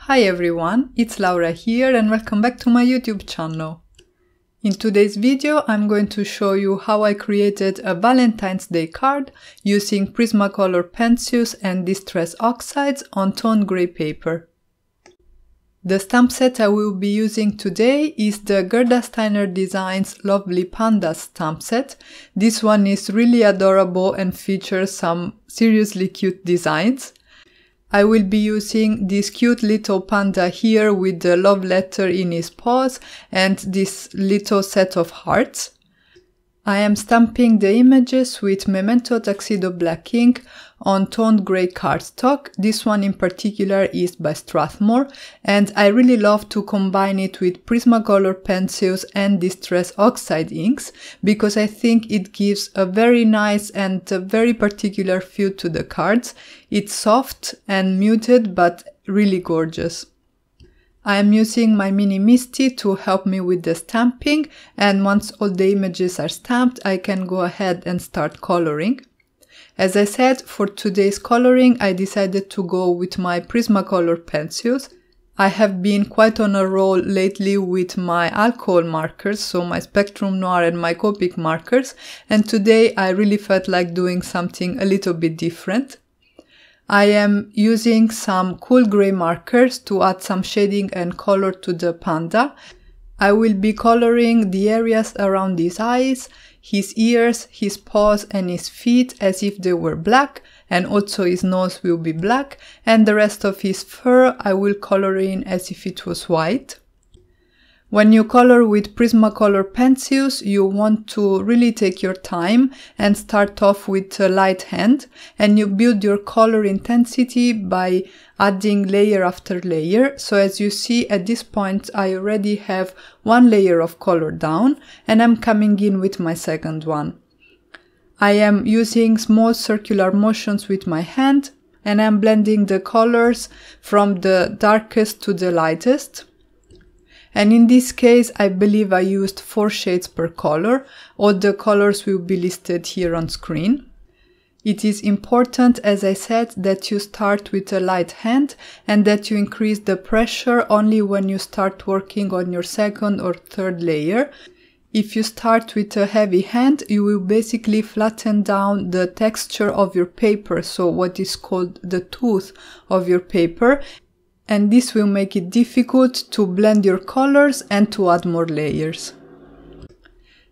Hi everyone, it's Laura here and welcome back to my YouTube channel. In today's video I'm going to show you how I created a Valentine's Day card using Prismacolor pencils and distress oxides on tone grey paper. The stamp set I will be using today is the Gerda Steiner Designs Lovely Pandas stamp set. This one is really adorable and features some seriously cute designs. I will be using this cute little panda here with the love letter in his paws and this little set of hearts. I am stamping the images with Memento Tuxedo Black ink on toned grey cardstock. This one in particular is by Strathmore, and I really love to combine it with Prismacolor pencils and Distress Oxide inks because I think it gives a very nice and a very particular feel to the cards. It's soft and muted but really gorgeous. I am using my mini Misty to help me with the stamping, and once all the images are stamped, I can go ahead and start coloring. As I said, for today's coloring, I decided to go with my Prismacolor pencils. I have been quite on a roll lately with my alcohol markers, so my Spectrum Noir and my Copic markers, and today I really felt like doing something a little bit different. I am using some cool grey markers to add some shading and color to the panda. I will be coloring the areas around his eyes, his ears, his paws and his feet as if they were black, and also his nose will be black, and the rest of his fur I will color in as if it was white. When you color with Prismacolor pencils, you want to really take your time and start off with a light hand, and you build your color intensity by adding layer after layer. So as you see at this point, I already have one layer of color down and I'm coming in with my second one. I am using small circular motions with my hand and I'm blending the colors from the darkest to the lightest. And in this case, I believe I used 4 shades per color. All the colors will be listed here on screen. It is important, as I said, that you start with a light hand and that you increase the pressure only when you start working on your second or third layer. If you start with a heavy hand, you will basically flatten down the texture of your paper, so what is called the tooth of your paper. And this will make it difficult to blend your colors and to add more layers.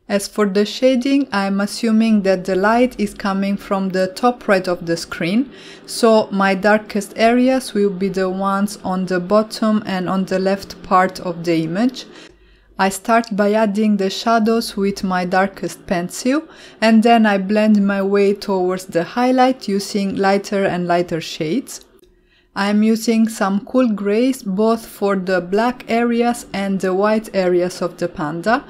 As for the shading, I am assuming that the light is coming from the top right of the screen, so my darkest areas will be the ones on the bottom and on the left part of the image. I start by adding the shadows with my darkest pencil, and then I blend my way towards the highlight using lighter and lighter shades. I am using some cool grays both for the black areas and the white areas of the panda,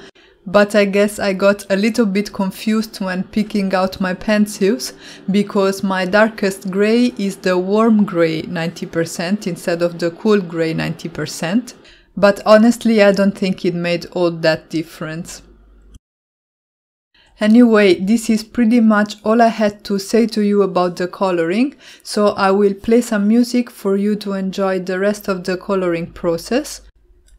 but I guess I got a little bit confused when picking out my pencils because my darkest gray is the warm gray 90% instead of the cool gray 90%, but honestly I don't think it made all that difference. Anyway, this is pretty much all I had to say to you about the coloring, so I will play some music for you to enjoy the rest of the coloring process.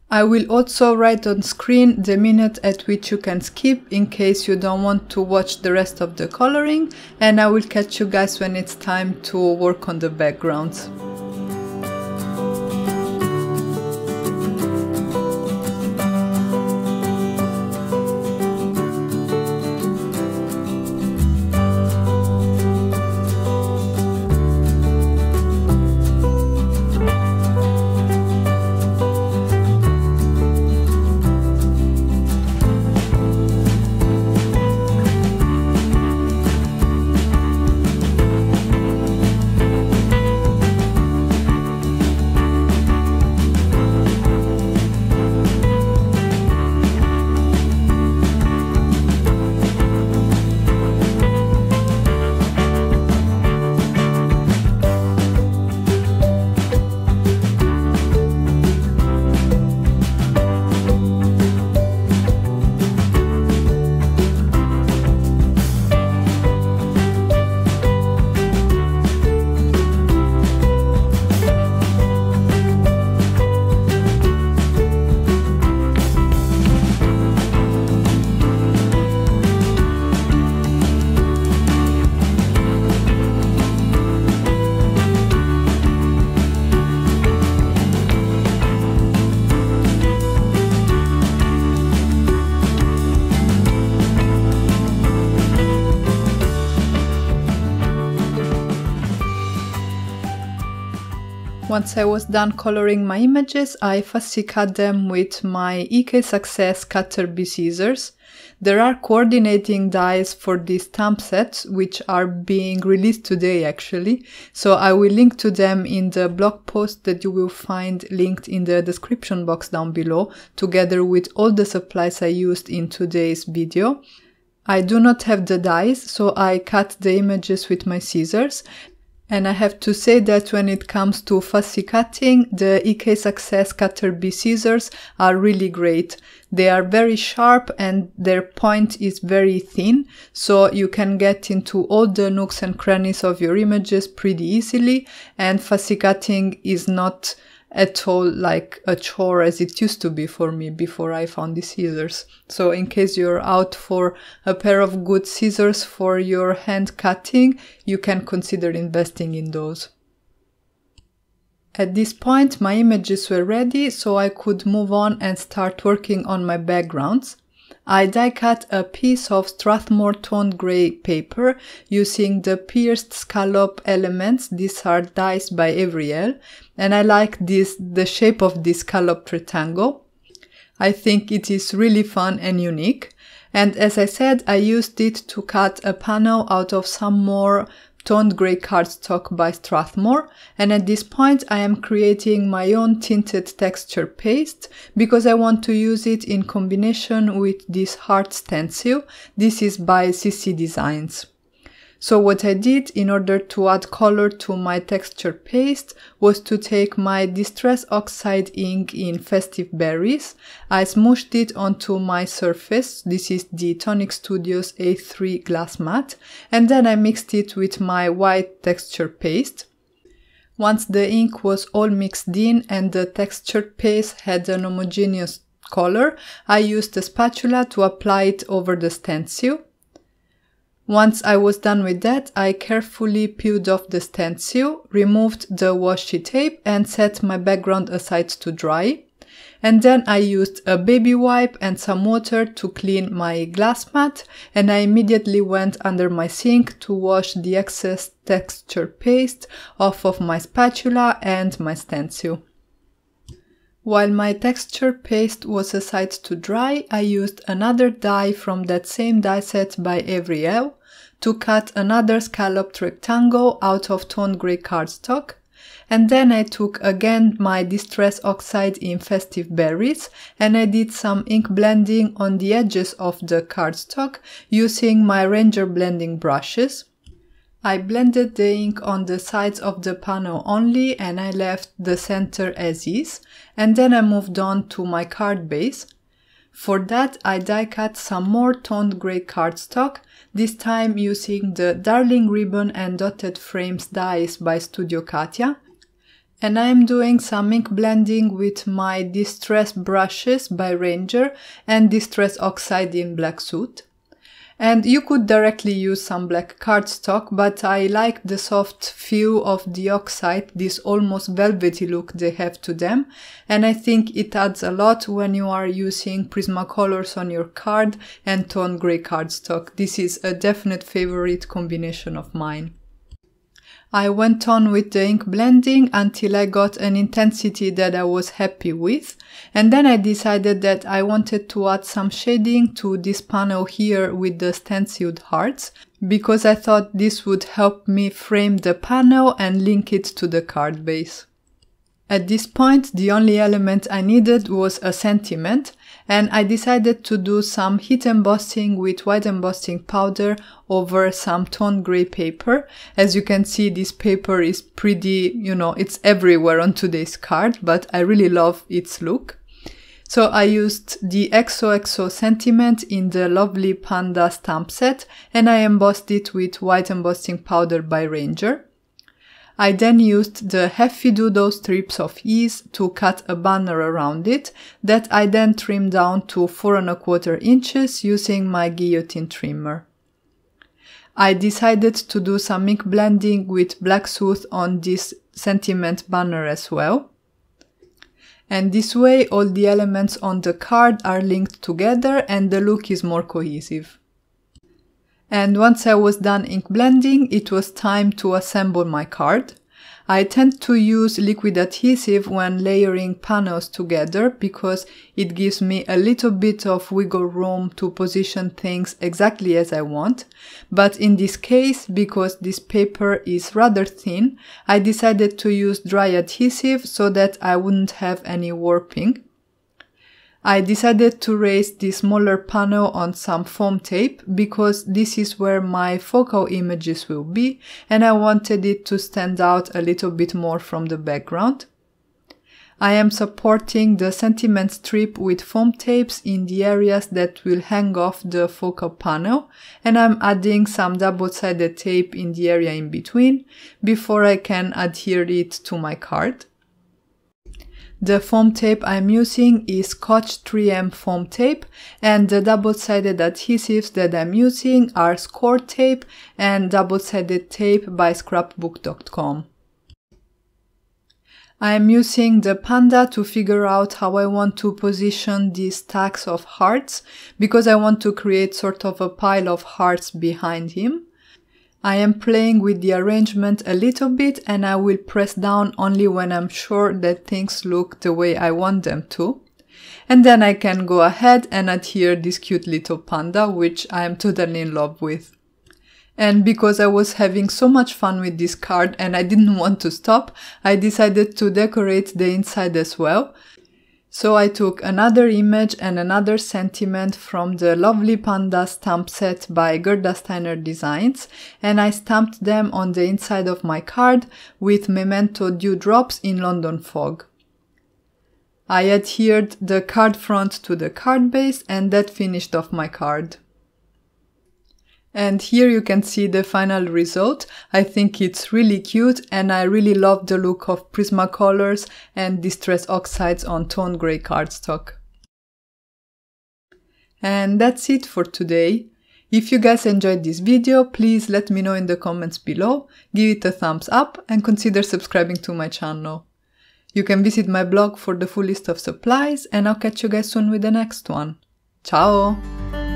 I will also write on screen the minute at which you can skip in case you don't want to watch the rest of the coloring, and I will catch you guys when it's time to work on the backgrounds. Once I was done coloring my images, I fussy cut them with my EK Success Cutter B scissors. There are coordinating dies for these stamp sets, which are being released today actually, so I will link to them in the blog post that you will find linked in the description box down below, together with all the supplies I used in today's video. I do not have the dies, so I cut the images with my scissors. And I have to say that when it comes to fussy cutting, the EK Success Cutter B scissors are really great. They are very sharp and their point is very thin, so you can get into all the nooks and crannies of your images pretty easily, and fussy cutting is not at all like a chore as it used to be for me before I found the scissors. So in case you're out for a pair of good scissors for your hand cutting, you can consider investing in those. At this point my images were ready, so I could move on and start working on my backgrounds. I die cut a piece of Strathmore toned grey paper using the pierced scallop elements. These are dies by Avriel, and I like the shape of this scalloped rectangle. I think it is really fun and unique. And as I said, I used it to cut a panel out of some more toned grey cardstock by Strathmore, and at this point I am creating my own tinted texture paste because I want to use it in combination with this heart stencil. This is by CC Designs. So what I did in order to add color to my texture paste was to take my Distress Oxide ink in Festive Berries. I smooshed it onto my surface. This is the Tonic Studios A3 glass matte, and then I mixed it with my white texture paste. Once the ink was all mixed in and the texture paste had an homogeneous color, I used a spatula to apply it over the stencil. Once I was done with that, I carefully peeled off the stencil, removed the washi tape and set my background aside to dry. And then I used a baby wipe and some water to clean my glass mat, and I immediately went under my sink to wash the excess texture paste off of my spatula and my stencil. While my texture paste was aside to dry, I used another die from that same die set by Avriel to cut another scalloped rectangle out of toned grey cardstock, and then I took again my Distress Oxide in Festive Berries and I did some ink blending on the edges of the cardstock using my Ranger blending brushes. I blended the ink on the sides of the panel only and I left the center as is, and then I moved on to my card base. For that I die cut some more toned grey cardstock, this time using the Darling Ribbon and Dotted Frames dies by Studio Katia. And I am doing some ink blending with my Distress brushes by Ranger and Distress Oxide in Black Soot. And you could directly use some black cardstock, but I like the soft feel of the oxide, this almost velvety look they have to them, and I think it adds a lot when you are using Prismacolors on your card and toned grey cardstock. This is a definite favorite combination of mine. I went on with the ink blending until I got an intensity that I was happy with, and then I decided that I wanted to add some shading to this panel here with the stenciled hearts, because I thought this would help me frame the panel and link it to the card base. At this point, the only element I needed was a sentiment, and I decided to do some heat embossing with white embossing powder over some toned grey paper. As you can see, this paper is pretty, it's everywhere on today's card, but I really love its look. So I used the XOXO sentiment in the lovely Pandas stamp set, and I embossed it with white embossing powder by Ranger. I then used the Heffy Doodle strips of ease to cut a banner around it that I then trimmed down to 4¼ inches using my guillotine trimmer. I decided to do some ink blending with Black Soot on this sentiment banner as well. And this way all the elements on the card are linked together and the look is more cohesive. And once I was done ink blending, it was time to assemble my card. I tend to use liquid adhesive when layering panels together because it gives me a little bit of wiggle room to position things exactly as I want. But in this case, because this paper is rather thin, I decided to use dry adhesive so that I wouldn't have any warping. I decided to raise the smaller panel on some foam tape because this is where my focal images will be and I wanted it to stand out a little bit more from the background. I am supporting the sentiment strip with foam tapes in the areas that will hang off the focal panel, and I'm adding some double-sided tape in the area in between before I can adhere it to my card. The foam tape I'm using is Scotch 3M foam tape, and the double-sided adhesives that I'm using are score tape and double-sided tape by scrapbook.com. I am using the panda to figure out how I want to position these stacks of hearts, because I want to create sort of a pile of hearts behind him. I am playing with the arrangement a little bit and I will press down only when I'm sure that things look the way I want them to. And then I can go ahead and adhere this cute little panda, which I am totally in love with. And because I was having so much fun with this card and I didn't want to stop, I decided to decorate the inside as well. So I took another image and another sentiment from the lovely Panda stamp set by Gerda Steiner Designs, and I stamped them on the inside of my card with Memento dewdrops in London fog. I adhered the card front to the card base and that finished off my card. And here you can see the final result. I think it's really cute and I really love the look of Prismacolors and Distress Oxides on tone grey cardstock. And that's it for today. If you guys enjoyed this video, please let me know in the comments below, give it a thumbs up and consider subscribing to my channel. You can visit my blog for the full list of supplies and I'll catch you guys soon with the next one. Ciao!